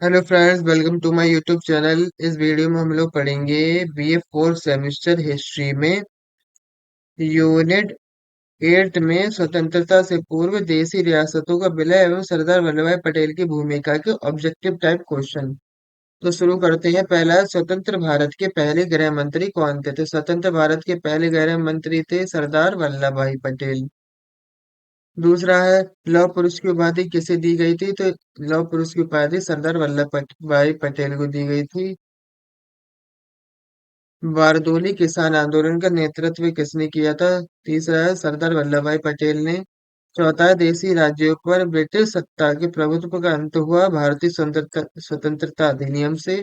Hello friends, welcome to my YouTube channel. इस video में हम लोग पढ़ेंगे बीए फोर्थ सेमेस्टर हिस्ट्री में यूनिट 8 में स्वतंत्रता से पूर्व देशी रियासतों का विलय एवं सरदार वल्लभ भाई पटेल की भूमिका के ऑब्जेक्टिव टाइप क्वेश्चन। तो शुरू करते हैं। पहला है, स्वतंत्र भारत के पहले गृह मंत्री कौन थे? तो स्वतंत्र भारत के पहले गृह मंत्री थे सरदार वल्लभ भाई पटेल। दूसरा है, लौह पुरुष की उपाधि किसे दी गई थी? तो लौह पुरुष की उपाधि सरदार भाई पटेल को दी गई थी। बारदोली किसान आंदोलन का नेतृत्व किसने किया था? तीसरा है, सरदार वल्लभ भाई पटेल ने। चौथा है, देशी राज्यों पर ब्रिटिश सत्ता के प्रभुत्व का अंत हुआ भारतीय स्वतंत्रता अधिनियम से।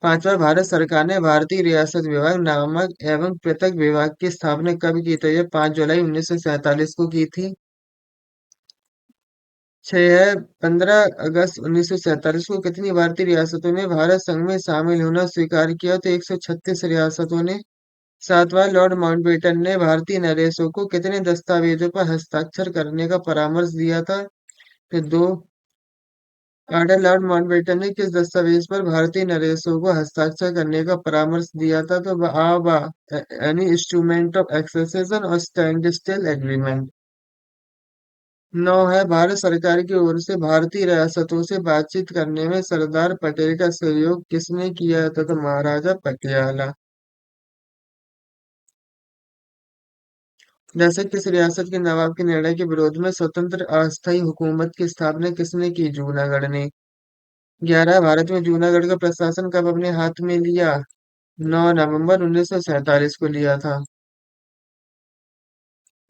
पांचवा, भारत सरकार ने भारतीय रियासत विभाग नामक एवं पृथक विभाग की स्थापना कब की? तो यह 5 जुलाई 1947 को की थी। छह है, 15 अगस्त 1947 को कितनी भारतीय रियासतों ने भारत संघ में शामिल होना स्वीकार किया? तो 136 रियासतों ने। सातवां, लॉर्ड माउंटबेटन ने भारतीय नरेशों को कितने दस्तावेजों पर हस्ताक्षर करने का परामर्श दिया था? तो दो। आठवां, लॉर्ड माउंटबेटन ने किस दस्तावेज पर भारतीय नरेशों को हस्ताक्षर करने का परामर्श दिया था? तो आबा एनी इंस्ट्रूमेंट ऑफ एक्सेशन और स्टैंड स्टिल एग्रीमेंट। नौ है, भारत सरकार की ओर से भारतीय रियासतों से बातचीत करने में सरदार पटेल का सहयोग किसने किया था? तो महाराजा पटियाला। जैसे किस रियासत के नवाब के निर्णय के विरोध में स्वतंत्र अस्थायी हुकूमत की स्थापना किसने की? जूनागढ़ ने। 11, भारत में जूनागढ़ का प्रशासन कब अपने हाथ में लिया? 9 नवंबर 1947 को लिया था।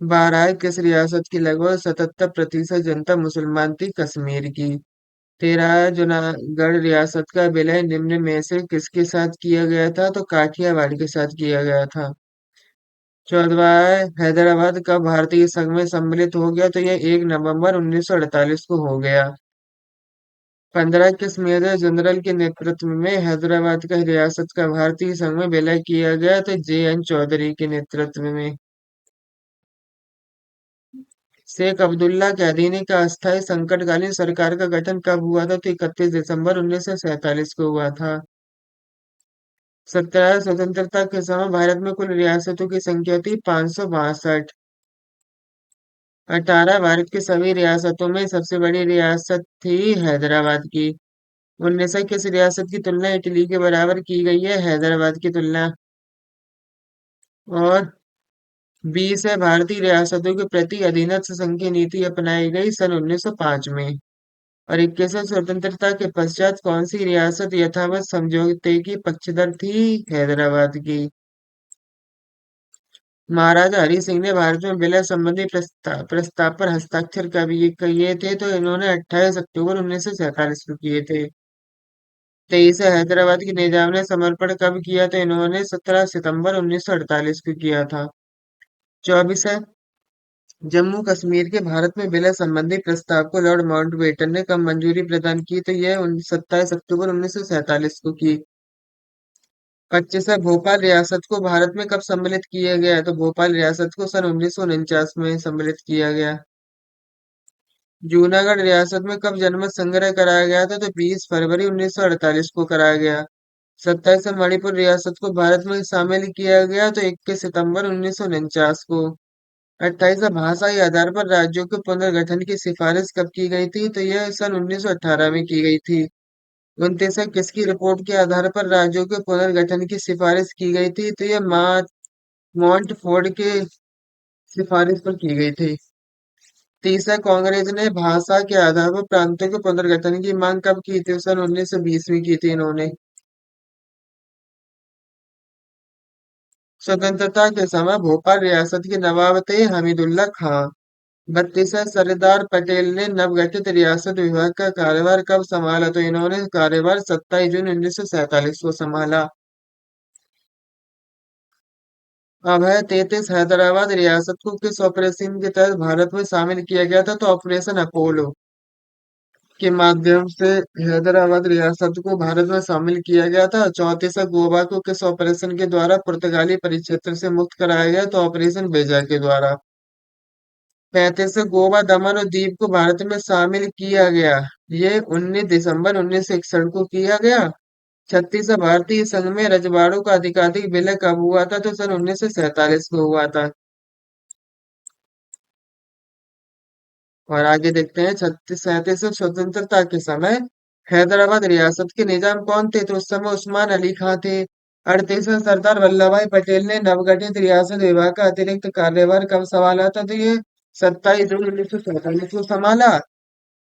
12, किस रियासत की लगभग 77% जनता मुसलमान थी? कश्मीर की। 13, जूनागढ़ रियासत का विलय निम्न में से किसके साथ किया गया था? तो काठियावाड़ के साथ किया गया था। 14, हैदराबाद कब भारतीय संघ में सम्मिलित हो गया? तो यह 1 नवंबर 1948 को हो गया। 15, किस मेजर जनरल के नेतृत्व में हैदराबाद का रियासत का भारतीय संघ में विलय किया गया? तो JN चौधरी के नेतृत्व में। शेख अब्दुल्ला कैदीनी का अस्थायी संकटकालीन सरकार का गठन कब हुआ था? तो 31 दिसंबर 1947 को हुआ था। 17, स्वतंत्रता के समय भारत में कुल रियासतों की संख्या थी 562। 18, भारत की सभी रियासतों में सबसे बड़ी रियासत थी हैदराबाद की। 19, किस रियासत की तुलना इटली के बराबर की गई है? हैदराबाद की तुलना। और 20 है, भारतीय रियासतों के प्रति अधीनस्थ संघ की नीति अपनाई गई सन 1905 में। और 21, स्वतंत्रता के पश्चात कौन सी रियासत यथावत समझौते की पक्षधर थी? हैदराबाद की। महाराजा हरि सिंह ने भारत में विलय संबंधी प्रस्ताव पर हस्ताक्षर कब ये किए थे? तो इन्होंने 28 अक्टूबर 1947 को किए थे। 23 है, हैदराबाद की निजाम ने समर्पण कब किया? तो इन्होंने 17 सितंबर 1948 को किया था। 24 है, जम्मू कश्मीर के भारत में विलय संबंधी प्रस्ताव को लॉर्ड माउंटबेटन ने कब मंजूरी प्रदान की? तो यह 27 अक्टूबर 1947 को की। 25 है, भोपाल रियासत को भारत में कब सम्मिलित किया गया? तो भोपाल रियासत को सन 1949 में सम्मिलित किया गया। जूनागढ़ रियासत में कब जनमत संग्रह कराया गया था? तो 20 फरवरी 1948 को कराया गया। 27 है, मणिपुर रियासत को भारत में शामिल किया गया तो 21 सितंबर 1949 को। 28 है, भाषाई आधार पर राज्यों के पुनर्गठन की सिफारिश कब की गई थी? तो यह सन 1918 में की गई थी। 29 है, किसकी रिपोर्ट के आधार पर राज्यों के पुनर्गठन की सिफारिश की गई थी? तो यह मॉन्टफोर्ड के सिफारिश पर की गई थी। 30 है, कांग्रेस ने भाषा के आधार पर प्रांतों के पुनर्गठन की मांग कब की थी? सन 1920 में की थी इन्होंने। स्वतंत्रता के समय भोपाल रियासत के नवाब थे हमीदुल्ला खां। 32 है, सरदार पटेल ने नवगठित रियासत विभाग का कार्यभार कब संभाला? तो इन्होंने कार्यभार 27 जून 1947 को संभाला। अब है 33, हैदराबाद रियासत को किस ऑपरेशन के तहत भारत में शामिल किया गया था? तो ऑपरेशन अपोलो के माध्यम से हैदराबाद रियासत को भारत में शामिल किया गया था। 34 है, गोवा को किस ऑपरेशन के द्वारा पुर्तगाली परिक्षेत्र से मुक्त कराया गया? तो ऑपरेशन बेजा के द्वारा। 35 से गोवा, दमन और दीव को भारत में शामिल किया गया। ये 19 दिसंबर 1961 को किया गया। 36 भारतीय संघ में रजवाड़ों का आधिकारिक विलय कब हुआ था? तो सन 1947 को हुआ था। और आगे देखते हैं 36 स्वतंत्रता के समय हैदराबाद रियासत के निजाम कौन थे? तो उस समय उस्मान अली खां थे। 38 सरदार वल्लभ भाई पटेल ने नवगठित रियासत विभाग का अतिरिक्त कार्यभार कब संभाला था? तो ये 27 जून 1947 को संभाला।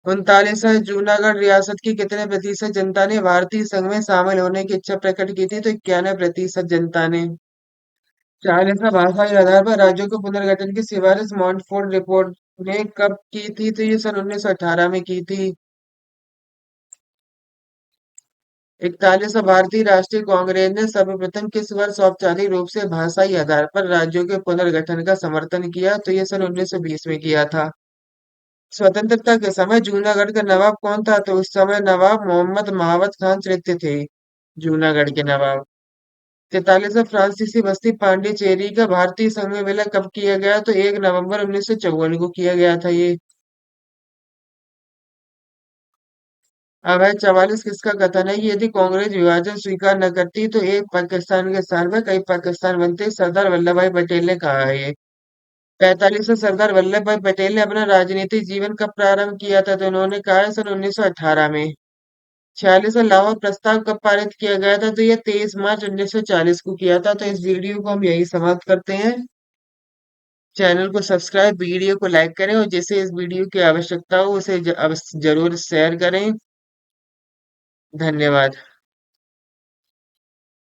39 जूनागढ़ रियासत की कितने प्रतिशत जनता ने भारतीय संघ में शामिल होने की इच्छा प्रकट की थी? तो 91% जनता ने। 40 भाषाई आधार पर राज्यों के पुनर्गठन की सिफारिश मॉन्टफोर्ड रिपोर्ट ने कब की थी? तो ये सन 1918 में की थी। 41 भारतीय राष्ट्रीय कांग्रेस ने सर्वप्रथम किस वर्ष औपचारिक रूप से भाषाई आधार पर राज्यों के पुनर्गठन का समर्थन किया? तो ये सन 1920 में किया था। स्वतंत्रता के समय जूनागढ़ का नवाब कौन था? तो उस समय नवाब मोहम्मद महावत खान तृतीय थे। जूनागढ़ के नवाब। 43 फ्रांसीसी बस्ती पांडिचेरी का भारतीय संघ में विलय कब किया गया? तो 1 नवंबर 1954 को किया गया था ये। अभय 44 किसका कथन है कि यदि कांग्रेस विभाजन स्वीकार न करती तो एक पाकिस्तान के स्थान पर कई पाकिस्तान बनते? सरदार वल्लभ भाई पटेल ने कहा है ये। 45 में सरदार वल्लभ भाई पटेल ने अपना राजनीतिक जीवन कब प्रारंभ किया था? तो उन्होंने कहा है सन 1918 में। 46 में लाहौर प्रस्ताव कब पारित किया गया था? तो ये 23 मार्च 1940 को किया था। तो इस वीडियो को हम यही समाप्त करते हैं। चैनल को सब्सक्राइब, वीडियो को लाइक करें और जिसे इस वीडियो की आवश्यकता हो उसे अवश्य जरूर शेयर करें। धन्यवाद।